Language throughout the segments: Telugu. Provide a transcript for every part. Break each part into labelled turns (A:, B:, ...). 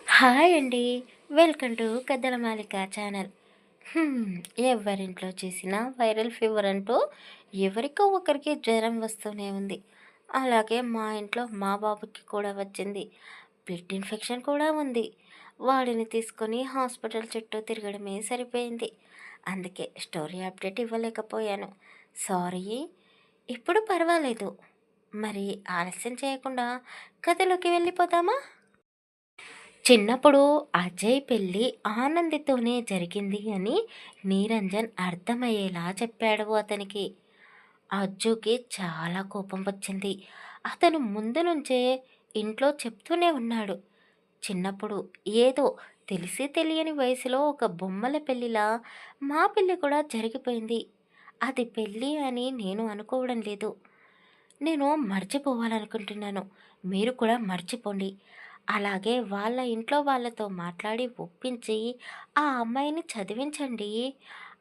A: హాయ్ అండి. వెల్కమ్ టు కథల మాలిక ఛానల్. హ్మ్. ఎవరింట్లో చూసినా వైరల్ ఫీవర్ అంటూ ఎవరికో ఒకరికి జ్వరం వస్తూనే ఉంది. అలాగే మా ఇంట్లో మా బాబుకి కూడా వచ్చింది. బ్లడ్ ఇన్ఫెక్షన్ కూడా ఉంది. వాడిని తీసుకొని హాస్పిటల్ చుట్టూ తిరగడమే సరిపోయింది. అందుకే స్టోరీ అప్డేట్ ఇవ్వలేకపోయాను. సారీ. ఇప్పుడు పర్వాలేదు. మరి ఆలస్యం చేయకుండా కథలోకి వెళ్ళిపోదామా? చిన్నప్పుడు అజయ్ పెళ్ళి ఆనందితోనే జరిగింది అని నిరంజన్ అర్థమయ్యేలా చెప్పాడు అతనికి. అజ్జుకి చాలా కోపం వచ్చింది. అతను ముందు నుంచే ఇంట్లో చెప్తూనే ఉన్నాడు. చిన్నప్పుడు ఏదో తెలిసి తెలియని వయసులో ఒక బొమ్మల పెళ్ళిలా మా పెళ్ళి కూడా జరిగిపోయింది. అది పెళ్ళి అని నేను అనుకోవడం లేదు. నేను మర్చిపోవాలనుకుంటున్నాను. మీరు కూడా మర్చిపోండి. అలాగే వాళ్ళ ఇంట్లో వాళ్ళతో మాట్లాడి ఒప్పించి ఆ అమ్మాయిని చదివించండి.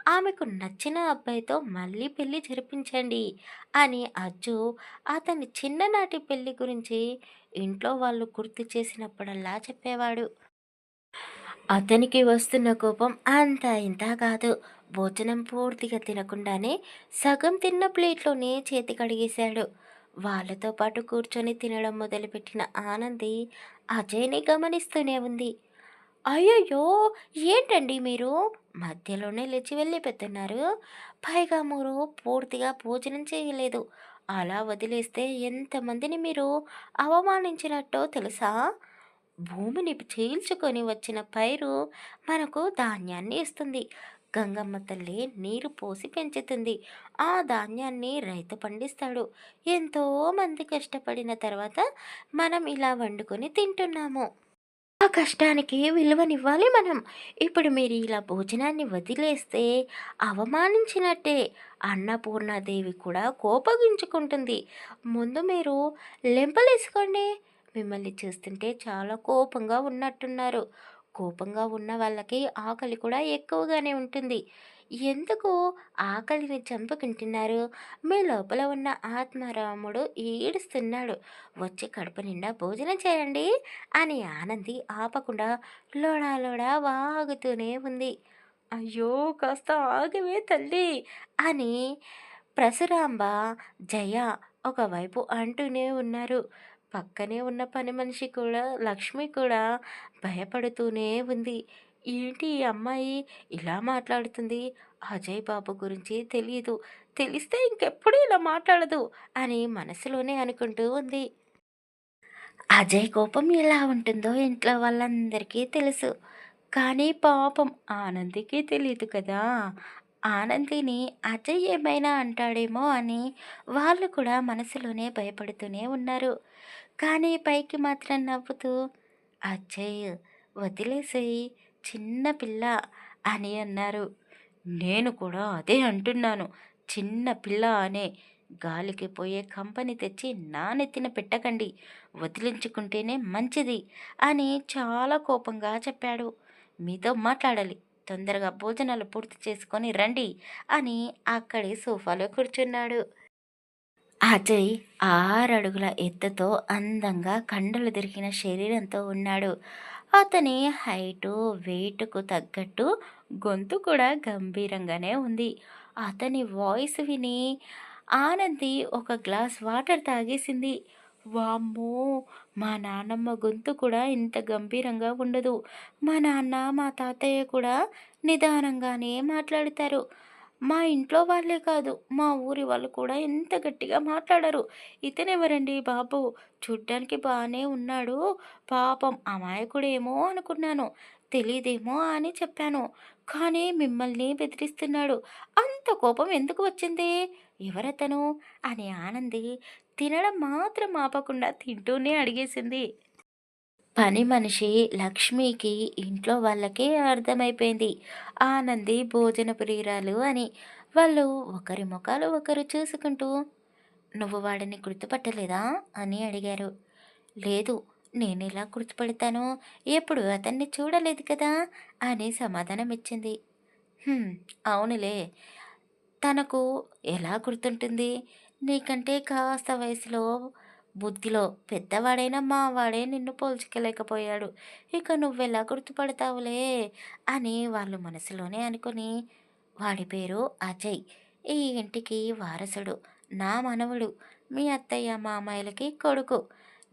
A: ఆమెకు నచ్చిన అబ్బాయితో మళ్ళీ పెళ్లి జరిపించండి అని అజ్జు అతని చిన్ననాటి పెళ్లి గురించి ఇంట్లో వాళ్ళు గుర్తు చేసినప్పుడల్లా చెప్పేవాడు. అతనికి వస్తున్న కోపం అంతా ఇంత కాదు. భోజనం పూర్తిగా తినకుండానే సగం తిన్న ప్లేట్లోనే చేతి కడిగేశాడు. వాళ్ళతో పాటు కూర్చొని తినడం మొదలుపెట్టిన ఆనంది అజయ్ని గమనిస్తూనే ఉంది. అయ్యయ్యో! ఏంటండి మీరు? మధ్యలోనే లేచి వెళ్ళిపోతున్నారు. పైగా మీరు పూర్తిగా భోజనం చేయలేదు. అలా వదిలేస్తే ఎంతమందిని మీరు అవమానించినట్టో తెలుసా? భూమిని చీల్చుకొని వచ్చిన పైరు మనకు ధాన్యాన్ని ఇస్తుంది. గంగమ్మ తల్లి నీరు పోసి పెంచుతుంది. ఆ ధాన్యాన్ని రైతు పండిస్తాడు. ఎంతో మంది కష్టపడిన తర్వాత మనం ఇలా వండుకొని తింటున్నాము. ఆ కష్టానికి విలువనివ్వాలి మనం. ఇప్పుడు మీరు ఇలా భోజనాన్ని వదిలేస్తే అవమానించినట్టే. అన్నపూర్ణాదేవి కూడా కోపగించుకుంటుంది. ముందు మీరు లెంపలేసుకోండి. మిమ్మల్ని చూస్తుంటే చాలా కోపంగా ఉన్నట్టున్నారు. కోపంగా ఉన్న వాళ్ళకి ఆకలి కూడా ఎక్కువగానే ఉంటుంది. ఎందుకు ఆకలిని చంపుకుంటున్నారు? మీ లోపల ఉన్న ఆత్మారాముడు ఏడుస్తున్నాడు. వచ్చి కడుపు నిండా భోజనం చేయండి అని ఆనంది ఆపకుండా లోడా లోడా వాగుతూనే ఉంది. అయ్యో! కాస్త ఆగవే తల్లి అని పరశురాంబ, జయ ఒకవైపు అంటూనే ఉన్నారు. పక్కనే ఉన్న పని మనిషి కూడా లక్ష్మి కూడా భయపడుతూనే ఉంది. ఏంటి ఈ అమ్మాయి ఇలా మాట్లాడుతుంది? అజయ్ బాబు గురించి తెలియదు. తెలిస్తే ఇంకెప్పుడు ఇలా మాట్లాడదు అని మనసులోనే అనుకుంటూ ఉంది. అజయ్ కోపం ఎలా ఉంటుందో ఇంట్లో వాళ్ళందరికీ తెలుసు. కానీ పాపం ఆనందికి తెలీదు కదా! ఆనందిని అజయ్ ఏమైనా అంటాడేమో అని వాళ్ళు కూడా మనసులోనే భయపడుతూనే ఉన్నారు. కానీ పైకి మాత్రం నవ్వుతూ అజయ్ వదిలేసేయి, చిన్న పిల్ల అని అన్నారు. నేను కూడా అదే అంటున్నాను. చిన్న పిల్ల అనే గాలికి పోయే కంపని తెచ్చి నా నెత్తిన పెట్టకండి. వదిలించుకుంటేనే మంచిది అని చాలా కోపంగా చెప్పాడు. మీతో మాట్లాడాలి. తొందరగా భోజనాలు పూర్తి చేసుకొని రండి అని అక్కడే సోఫాలో కూర్చున్నాడు. అజయ్ 6 అడుగుల ఎత్తుతో అందంగా కండలు తిరిగిన శరీరంతో ఉన్నాడు. అతని హైటు, వెయిట్‌కు తగ్గట్టు గొంతు కూడా గంభీరంగానే ఉంది. అతని వాయిస్ విని ఆనంది ఒక గ్లాస్ వాటర్ తాగేసింది. వామ్మో! మా నాన్నమ్మ గొంతు కూడా ఇంత గంభీరంగా ఉండదు. మా నాన్న, మా తాతయ్య కూడా నిదానంగానే మాట్లాడతారు. మా ఇంట్లో వాళ్ళే కాదు, మా ఊరి వాళ్ళు కూడా ఎంత గట్టిగా మాట్లాడరు. ఇతనెవరండి బాబు! చూడ్డానికి బానే ఉన్నాడు. పాపం అమాయకుడేమో అనుకున్నాను. తెలీదేమో అని చెప్పాను. కానీ మిమ్మల్ని బెదిరిస్తున్నాడు. అంత కోపం ఎందుకు వచ్చింది? ఎవరతను? అని ఆనంది తినడం మాత్రం ఆపకుండా తింటూనే అడిగేసింది. పని మనిషి లక్ష్మికి ఇంట్లో వాళ్ళకే అర్థమైపోయింది. ఆనంది భోజన ప్రియురాలు అని. వాళ్ళు ఒకరి ముఖాలు ఒకరు చూసుకుంటూ నువ్వు వాడిని గుర్తుపట్టలేదా అని అడిగారు. లేదు, నేనెలా గుర్తుపడతాను? ఎప్పుడు అతన్ని చూడలేదు కదా అని సమాధానం ఇచ్చింది. "హ్మ్, అవునులే. తనకు ఎలా గుర్తుంటుంది? నీకంటే కాస్త వయసులో బుద్ధిలో పెద్దవాడైన మావాడే నిన్ను పోల్చుకోలేకపోయాడు. ఇక నువ్వెలా గుర్తుపడతావులే అని వాళ్ళు మనసులోనే అనుకుని, వాడి పేరు అజయ్. ఈ ఇంటికి వారసుడు. నా మనవడు. మీ అత్తయ్య మామయ్యలకి కొడుకు.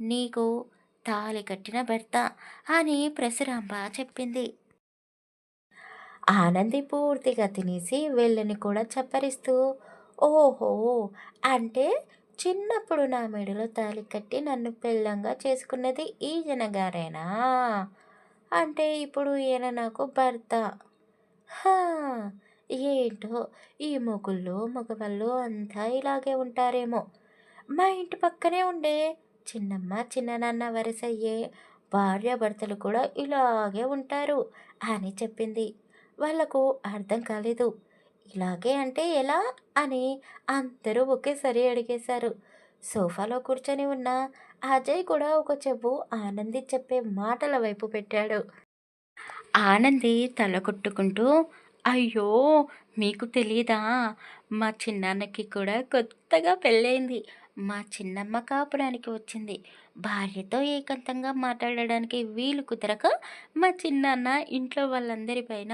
A: నీకు తాళి కట్టిన భర్త అని ప్రసురాంబ చెప్పింది. ఆనంది పూర్తిగా తినేసి వెళ్ళని కూడా చప్పరిస్తూ, ఓహో! అంటే చిన్నప్పుడు నా మెడలో తాళి కట్టి నన్ను పెళ్ళంగా చేసుకున్నది ఈయన గారేనా? అంటే ఇప్పుడు ఈయన నాకు భర్త. హా! ఏంటో ఈ మొగుళ్ళు, మగవాళ్ళు అంతా ఇలాగే ఉంటారేమో! మా ఇంటి పక్కనే ఉండే చిన్నమ్మ, చిన్ననాన్న వరుసయ్యే భార్యాభర్తలు కూడా ఇలాగే ఉంటారు అని చెప్పింది. వాళ్ళకు అర్థం కాలేదు. ఇలాగే అంటే ఎలా అని అందరూ ఒకేసారి అడిగేశారు. సోఫాలో కూర్చొని ఉన్న అజయ్ కూడా ఒక చెవు ఆనంది చెప్పే మాటల వైపు పెట్టాడు. ఆనంది తల కొట్టుకుంటూ, అయ్యో! మీకు తెలీదా? మా చిన్నాన్నకి కూడా కొత్తగా పెళ్ళయింది. మా చిన్నమ్మ కాపురానికి వచ్చింది. భార్యతో ఏకాంతంగా మాట్లాడడానికి వీలు కుదరక మా చిన్నాన్న ఇంట్లో వాళ్ళందరి పైన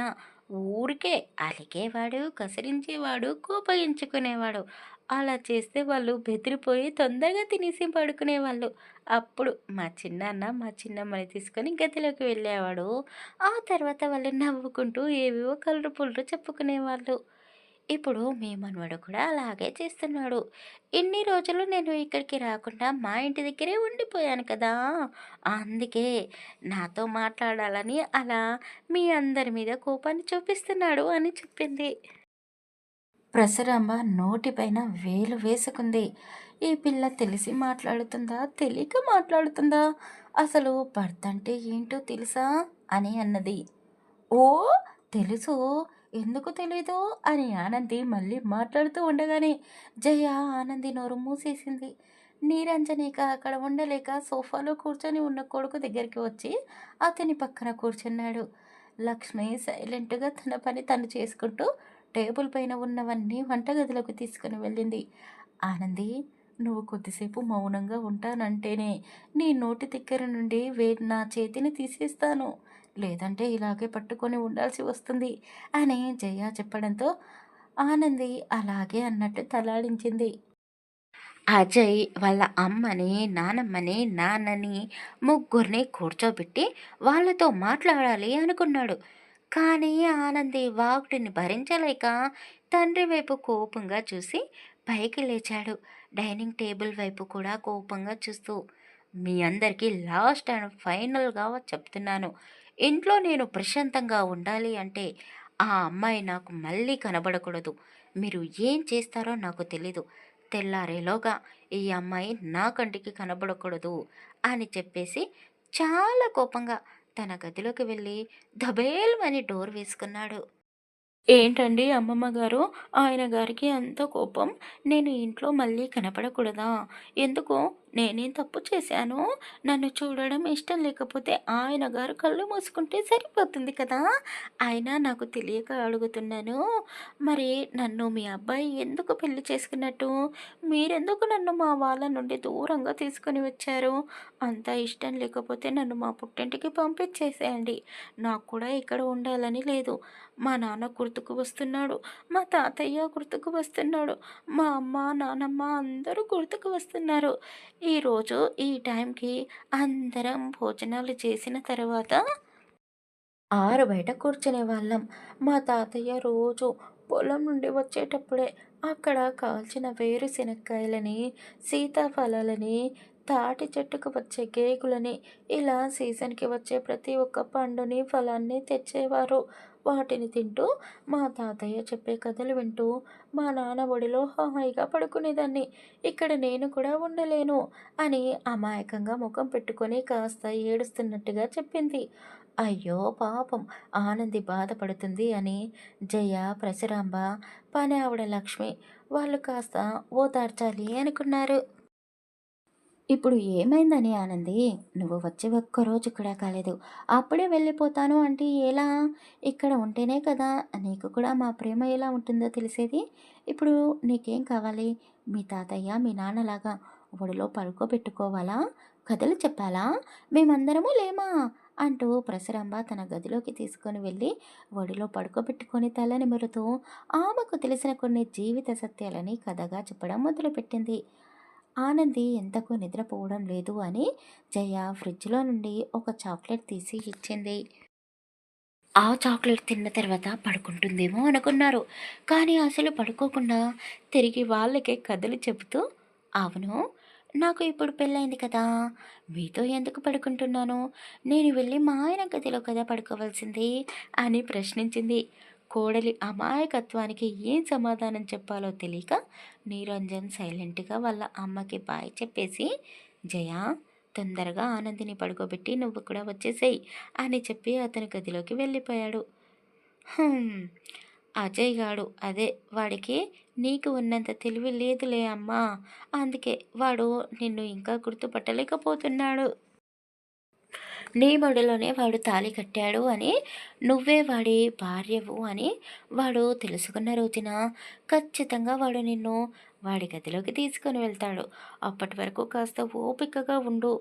A: ఊరికే అలిగేవాడు, కసిరించేవాడు, కోపగించుకునేవాడు. అలా చేస్తే వాళ్ళు బెదిరిపోయి తొందరగా తినేసి పడుకునేవాళ్ళు. అప్పుడు మా చిన్నాన్న మా చిన్నమ్మని తీసుకొని గదిలోకి వెళ్ళేవాడు. ఆ తర్వాత వాళ్ళు నవ్వుకుంటూ ఏవేవో కలరు పుల్లరు చెప్పుకునేవాళ్ళు. ఇప్పుడు మీ మనవడు కూడా అలాగే చేస్తున్నాడు. ఇన్ని రోజులు నేను ఇక్కడికి రాకుండా మా ఇంటి దగ్గరే ఉండిపోయాను కదా! అందుకే నాతో మాట్లాడాలని అలా మీ అందరి మీద కోపాన్ని చూపిస్తున్నాడు అని చెప్పింది. ప్రసరాంబ నోటిపైన వేలు వేసుకుంది. ఈ పిల్ల తెలిసి మాట్లాడుతుందా? తెలియక మాట్లాడుతుందా? అసలు భర్త అంటే ఏంటో తెలుసా? అని అన్నది. ఓ తెలుసు. ఎందుకు తెలీదు? అని ఆనంది మళ్ళీ మాట్లాడుతూ ఉండగానే జయ ఆనంది నోరు మూసేసింది. నీరంజనేక అక్కడ ఉండలేక సోఫాలో కూర్చొని ఉన్న కొడుకు దగ్గరికి వచ్చి అతని పక్కన కూర్చున్నాడు. లక్ష్మి సైలెంట్‌గా తన పని తను చేసుకుంటూ టేబుల్ పైన ఉన్నవన్నీ వంటగదిలోకి తీసుకుని వెళ్ళింది. ఆనంది, నువ్వు కొద్దిసేపు మౌనంగా ఉంటానంటేనే నీ నోటి దగ్గర నుండి నా చేతిని తీసేస్తాను. లేదంటే ఇలాగే పట్టుకొని ఉండాల్సి వస్తుంది అని జయ చెప్పడంతో ఆనంది అలాగే అన్నట్టు తలాడించింది. అజయ్ వాళ్ళ అమ్మని, నానమ్మని, నాన్నని ముగ్గురిని కూర్చోబెట్టి వాళ్ళతో మాట్లాడాలి అనుకున్నాడు. కానీ ఆనంది వాగుడిని భరించలేక తండ్రి వైపు కోపంగా చూసి పైకి లేచాడు. డైనింగ్ టేబుల్ వైపు కూడా కోపంగా చూస్తూ, మీ అందరికీ లాస్ట్ అండ్ ఫైనల్గా చెప్తున్నాను. ఇంట్లో నేను ప్రశాంతంగా ఉండాలి అంటే ఆ అమ్మాయి నాకు మళ్ళీ కనబడకూడదు. మీరు ఏం చేస్తారో నాకు తెలీదు. తెల్లారేలోగా ఈ అమ్మాయి నా కంటికి కనబడకూడదు అని చెప్పేసి చాలా కోపంగా తన గదిలోకి వెళ్ళి దబేల్మని డోర్ వేసుకున్నాడు. ఏంటండి అమ్మమ్మ గారు, ఆయన గారికి అంత కోపం. నేను ఇంట్లో మళ్ళీ కనపడకూడదా? ఎందుకు? నేనేం తప్పు చేశాను? నన్ను చూడడం ఇష్టం లేకపోతే ఆయన గారు కళ్ళు మూసుకుంటే సరిపోతుంది కదా! అయినా నాకు తెలియక అడుగుతున్నాను. మరి నన్ను మీ అబ్బాయి ఎందుకు పెళ్లి చేసుకున్నట్టు? మీరెందుకు నన్ను మా వాళ్ళ నుండి దూరంగా తీసుకొని వచ్చారు? అంత ఇష్టం లేకపోతే నన్ను మా పుట్టింటికి పంపించేసేయండి. నాకు కూడా ఇక్కడ ఉండాలని లేదు. మా నాన్న గుర్తుకు వస్తున్నాడు. మా తాతయ్య గుర్తుకు వస్తున్నాడు. మా అమ్మ, నానమ్మ అందరూ గుర్తుకు వస్తున్నారు. ఈరోజు ఈ టైంకి అందరం భోజనాలు చేసిన తర్వాత ఆరు బయట కూర్చునేవాళ్ళం. మా తాతయ్య రోజు పొలం నుండి వచ్చేటప్పుడే అక్కడ కాల్చిన వేరుశెనక్కాయలని, సీతాఫలాలని, తాటి చెట్టుకు వచ్చే కేకులని, ఇలా సీజన్‌కి వచ్చే ప్రతి ఒక్క పండుని, ఫలాన్ని తెచ్చేవారు. వాటిని తింటూ, మా తాతయ్య చెప్పే కథలు వింటూ, మా నాన్న ఒడిలో హాయిగా పడుకునేదాన్ని. ఇక్కడ నేను కూడా ఉండలేను అని అమాయకంగా ముఖం పెట్టుకొని కాస్త ఏడుస్తున్నట్టుగా చెప్పింది. అయ్యో పాపం! ఆనంది బాధపడుతుంది అని జయ, పరశురాంబ, పని ఆవిడ లక్ష్మి వాళ్ళు కాస్త ఓదార్చాలి అనుకున్నారు. ఇప్పుడు ఏమైందని ఆనంది? నువ్వు వచ్చి ఒక్కరోజు కూడా కాలేదు. అప్పుడే వెళ్ళిపోతాను అంటే ఎలా? ఇక్కడ ఉంటేనే కదా నీకు కూడా మా ప్రేమ ఎలా ఉంటుందో తెలిసేది. ఇప్పుడు నీకేం కావాలి? మీ తాతయ్య, మీ నాన్నలాగా ఒడిలో పడుకోబెట్టుకోవాలా? కథలు చెప్పాలా? మేమందరము లేమా? అంటూ ప్రసరంభ తన గదిలోకి తీసుకొని వెళ్ళి ఒడిలో పడుకోబెట్టుకొని తల నిమురుతూ ఆమెకు తెలిసిన కొన్ని జీవిత సత్యాలని కథగా చెప్పడం మొదలుపెట్టింది. ఆనంది ఎంతకు నిద్రపోవడం లేదు అని జయ ఫ్రిడ్జ్లో నుండి ఒక చాక్లెట్ తీసి ఇచ్చింది. ఆ చాక్లెట్ తిన్న తర్వాత పడుకుంటుందేమో అనుకున్నారు. కానీ అసలు పడుకోకుండా తిరిగి వాళ్ళకే కథలు చెబుతూ, అవును, నాకు ఇప్పుడు పెళ్ళయింది కదా! మీతో ఎందుకు పడుకుంటున్నాను? నేను వెళ్ళి మా ఆయన గదిలో కదా పడుకోవాల్సింది అని ప్రశ్నించింది. కోడలి అమాయకత్వానికి ఏం సమాధానం చెప్పాలో తెలియక నిరంజన్ సైలెంట్‌గా వాళ్ళ అమ్మకి బాయ్ చెప్పేసి, జయ, తొందరగా ఆనందిని పడుకోబెట్టి నువ్వు కూడా వచ్చేసేయ్ అని చెప్పి అతని గదిలోకి వెళ్ళిపోయాడు. హ్మ్. అజయ్ గాడు అదే వాడికి నీకు ఉన్నంత తెలివి లేదులే అమ్మా. అందుకే వాడు నిన్ను ఇంకా గుర్తుపట్టలేకపోతున్నాడు. నీ మెడలోనే వాడు తాళి కట్టాడు అని, నువ్వే వాడి భార్యవు అని వాడు తెలుసుకున్న రోజున ఖచ్చితంగా వాడు నిన్ను వాడి గదిలోకి తీసుకొని వెళ్తాడు. అప్పటి వరకు కాస్త ఓపికగా ఉండు.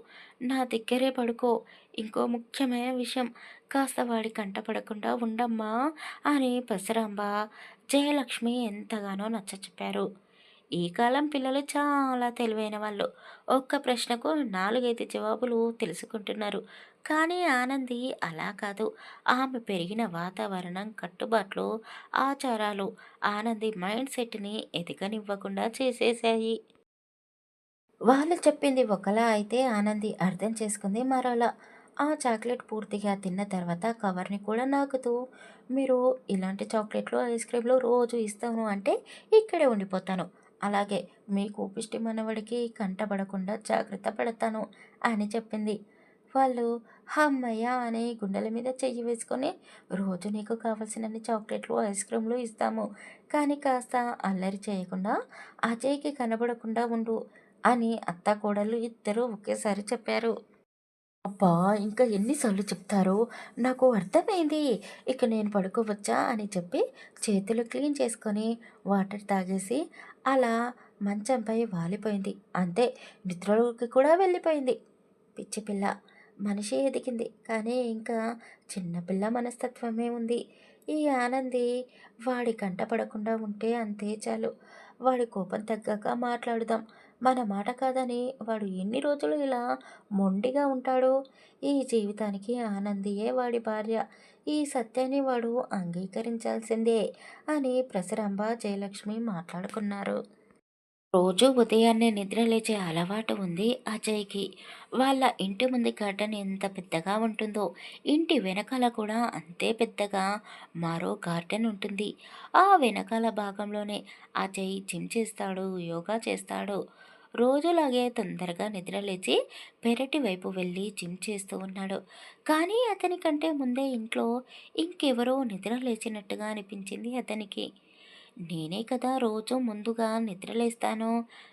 A: నా దగ్గరే పడుకో. ఇంకో ముఖ్యమైన విషయం, కాస్త వాడి కంట పడకుండా ఉండమ్మా అని పరశురాంబ, జయలక్ష్మి ఎంతగానో నచ్చచెప్పారు. ఈ కాలం పిల్లలు చాలా తెలివైన వాళ్ళు. ఒక్క ప్రశ్నకు 4, 5 జవాబులు తెలుసుకుంటున్నారు. కానీ ఆనంది అలా కాదు. ఆమె పెరిగిన వాతావరణం, కట్టుబాట్లు, ఆచారాలు ఆనంది మైండ్ సెట్‌ని ఎదగనివ్వకుండా చేసేశాయి. వాళ్ళు చెప్పింది ఒకలా అయితే ఆనంది అర్థం చేసుకుంది మరోలా. ఆ చాక్లెట్ పూర్తిగా తిన్న తర్వాత కవర్‌ని కూడా నాకుతూ, "మీరు ఇలాంటి చాక్లెట్‌లు, ఐస్ క్రీమ్‌లు రోజు ఇస్తాను అంటే ఇక్కడే ఉండిపోతాను. అలాగే మీ కోపిష్టి మనవడికి కంటపడకుండా జాగ్రత్త పడతాను" అని చెప్పింది. వాళ్ళు హమ్మయ్య అని గుండెల మీద చెయ్యి వేసుకొని, "రోజు నీకు కావాల్సినన్ని చాక్లెట్‌లు, ఐస్ క్రీమ్‌లు ఇస్తాము. కానీ కాస్త అల్లరి చేయకుండా, అజయ్‌కి కనబడకుండా ఉండు" అని అత్తాకోడళ్ళు ఇద్దరూ ఒకేసారి చెప్పారు. అబ్బా! ఇంకా ఎన్ని సార్లు చెప్తారో! నాకు అర్థమైంది. ఇక నేను పడుకోవచ్చా అని చెప్పి చేతులు క్లీన్ చేసుకొని వాటర్ తాగేసి అలా మంచంపై వాలిపోయింది. అంతే, నిద్రలోకి కూడా వెళ్ళిపోయింది. పిచ్చి పిల్ల. మనిషి ఎదిగింది. కానీ ఇంకా చిన్నపిల్ల మనస్తత్వమే ఉంది. ఈ ఆనంది వాడి కంట పడకుండా ఉంటే అంతే చాలు. వాడి కోపం తగ్గాక మాట్లాడుదాం. మన మాట కాదని వాడు ఎన్ని రోజులు ఇలా మొండిగా ఉంటాడు? ఈ జీవితానికి ఆనందియే వాడి భార్య. ఈ సత్యాన్ని వాడు అంగీకరించాల్సిందే అని ప్రసరాంబ, జయలక్ష్మి మాట్లాడుకున్నారు. రోజు ఉదయాన్నే నిద్ర లేచే అలవాటు ఉంది అజయ్‌కి. వాళ్ళ ఇంటి ముందు గార్డెన్ ఎంత పెద్దగా ఉంటుందో, ఇంటి వెనకాల కూడా అంతే పెద్దగా మరో గార్డెన్ ఉంటుంది. ఆ వెనకాల భాగంలోనే అజయ్ జిమ్ చేస్తాడు, యోగా చేస్తాడు. రోజులాగే తొందరగా నిద్ర లేచి పెరటి వైపు వెళ్ళి జిమ్ చేస్తూ ఉన్నాడు. కానీ అతనికంటే ముందే ఇంట్లో ఇంకెవరో నిద్ర లేచినట్టుగా అనిపించింది అతనికి. నేనే కదా రోజు ముందుగా నిద్రలేస్తాను.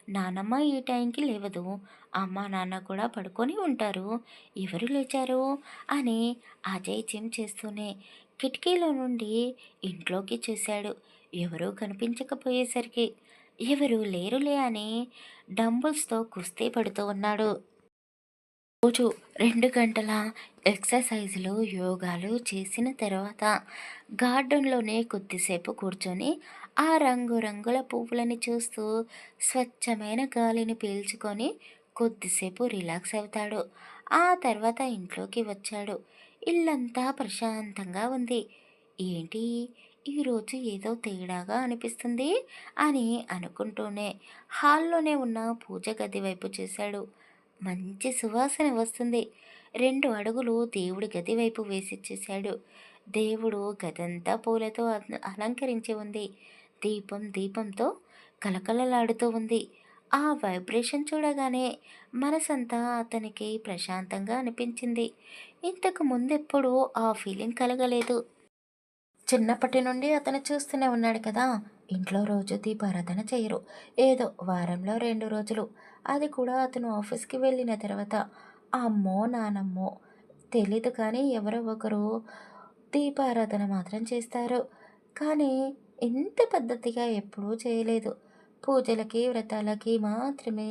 A: నానమ్మ ఈ టైంకి లేవదు. అమ్మ, నాన్న కూడా పడుకొని ఉంటారు. ఎవరు లేచారు? అని అజయ్ జిమ్ చేస్తూనే కిటికీలో నుండి ఇంట్లోకి చూశాడు. ఎవరూ కనిపించకపోయేసరికి ఎవరు లేరులే అని డంబుల్స్‌తో కుస్తీ పడుతూ ఉన్నాడు. రోజు 2 గంటల ఎక్సర్సైజులు, యోగాలు చేసిన తర్వాత గార్డెన్‌లోనే కొద్దిసేపు కూర్చొని ఆ రంగురంగుల పువ్వులని చూస్తూ స్వచ్ఛమైన గాలిని పీల్చుకొని కొద్దిసేపు రిలాక్స్ అవుతాడు. ఆ తర్వాత ఇంట్లోకి వచ్చాడు. ఇల్లంతా ప్రశాంతంగా ఉంది. ఏంటి ఈరోజు ఏదో తేడాగా అనిపిస్తుంది అని అనుకుంటూనే హాల్లోనే ఉన్న పూజ గది వైపు చూశాడు. మంచి సువాసన వస్తుంది. 2 అడుగులు దేవుడి గది వైపు వేసిచ్చేశాడు. దేవుడు గదంతా పూలతో అలంకరించి ఉంది. దీపంతో కలకలలాడుతూ ఉంది. ఆ వైబ్రేషన్ చూడగానే మనసంతా అతనికి ప్రశాంతంగా అనిపించింది. ఇంతకు ముందెప్పుడూ ఆ ఫీలింగ్ కలగలేదు. చిన్నప్పటి నుండి అతను చూస్తూనే ఉన్నాడు కదా! ఇంట్లో రోజు దీపారాధన చేయరు. ఏదో వారంలో 2 రోజులు. అది కూడా అతను ఆఫీస్‌కి వెళ్ళిన తర్వాత. అమ్మో! నానమ్మో! తెలీదు కానీ ఎవరో ఒకరు దీపారాధన మాత్రం చేస్తారు. కానీ ఇంత పద్ధతిగా ఎప్పుడూ చేయలేదు. పూజలకి, వ్రతాలకి మాత్రమే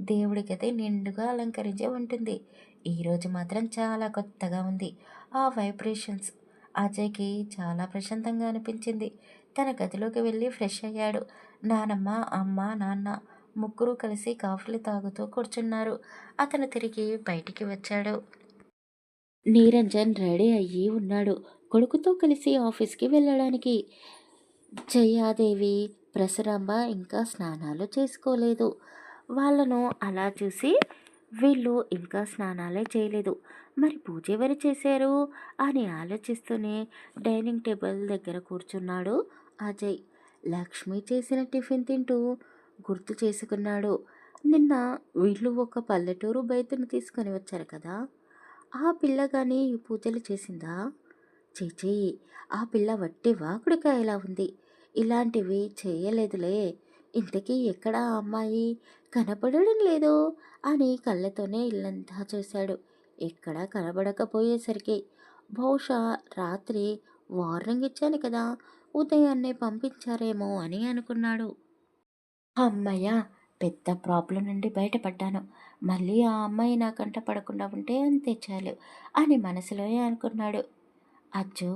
A: దేవుడి గది నిండుగా అలంకరించి ఉంటుంది. ఈరోజు మాత్రం చాలా కొత్తగా ఉంది. ఆ వైబ్రేషన్స్ అజయ్‌కి చాలా ప్రశాంతంగా అనిపించింది. తన గదిలోకి వెళ్ళి ఫ్రెష్ అయ్యాడు. నానమ్మ, అమ్మ, నాన్న ముగ్గురు కలిసి కాఫీలు తాగుతూ కూర్చున్నారు. అతను తిరిగి బయటికి వచ్చాడు. నిరంజన్ రెడీ అయ్యి ఉన్నాడు. కొడుకుతో కలిసి ఆఫీస్‌కి వెళ్ళడానికి. జయాదేవి, పరశురాంబ ఇంకా స్నానాలు చేసుకోలేదు. వాళ్ళను అలా చూసి వీళ్ళు ఇంకా స్నానాలే చేయలేదు. మరి పూజ ఎవరు చేశారు అని ఆలోచిస్తూనే డైనింగ్ టేబుల్ దగ్గర కూర్చున్నాడు అజయ్. లక్ష్మి చేసిన టిఫిన్ తింటూ గుర్తు చేసుకున్నాడు. నిన్న వీళ్ళు ఒక పల్లెటూరు బయటను తీసుకొని వచ్చారు కదా! ఆ పిల్ల గాని ఈ పూజలు చేసిందా? ఛీ! ఆ పిల్ల వట్టి వాకుడుకాయలా ఉంది. ఇలాంటివి చేయలేదులే. ఇంతకీ ఎక్కడా ఆ అమ్మాయి? కనపడడం లేదు అని కళ్ళతోనే ఇల్లంతా చూశాడు. ఎక్కడా కనబడకపోయేసరికి బహుశా రాత్రి వార్నింగ్ ఇచ్చాను కదా! ఉదయాన్నే పంపించారేమో అని అనుకున్నాడు. హమ్మయ్య! పెద్ద ప్రాబ్లం నుండి బయటపడ్డాను. మళ్ళీ ఆ అమ్మాయి నా కంట పడకుండా ఉంటే అంతే చాలు అని మనసులోనే అనుకున్నాడు. అచ్చో!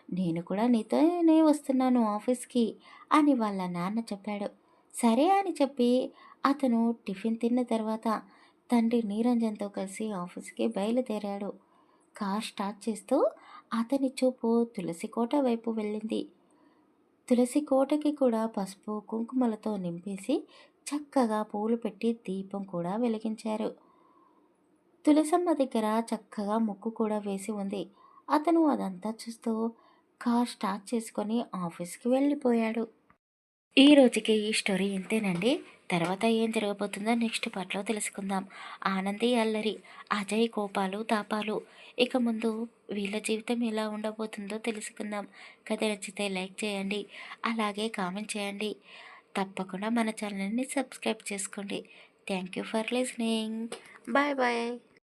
A: నేను కూడా నీతోనే వస్తున్నాను ఆఫీస్‌కి అని వాళ్ళ నాన్న చెప్పాడు. సరే అని చెప్పి అతను టిఫిన్ తిన్న తర్వాత తండ్రి నిరంజన్‌తో కలిసి ఆఫీస్‌కి బయలుదేరాడు. కార్ స్టార్ట్ చేస్తూ అతని చూపు తులసి కోట వైపు వెళ్ళింది. తులసి కోటకి కూడా పసుపు, కుంకుమలతో నింపేసి చక్కగా పూలు పెట్టి దీపం కూడా వెలిగించారు. తులసమ్మ దగ్గర చక్కగా ముగ్గు కూడా వేసి ఉంది. అతను అదంతా చూస్తూ కార్ స్టార్ట్ చేసుకొని ఆఫీస్‌కి వెళ్ళిపోయాడు. ఈ రోజుకి ఈ స్టోరీ ఇంతేనండి. తర్వాత ఏం జరగబోతుందో నెక్స్ట్ పార్ట్‌లో తెలుసుకుందాం. ఆనంది అల్లరి, అజయ్ కోపాలు, తాపాలు. ఇక ముందు వీళ్ళ జీవితం ఎలా ఉండబోతుందో తెలుసుకుందాం. కథ నచ్చితే లైక్ చేయండి. అలాగే కామెంట్ చేయండి. తప్పకుండా మన ఛానల్‌ని సబ్స్క్రైబ్ చేసుకోండి. Thank you for listening. Bye bye.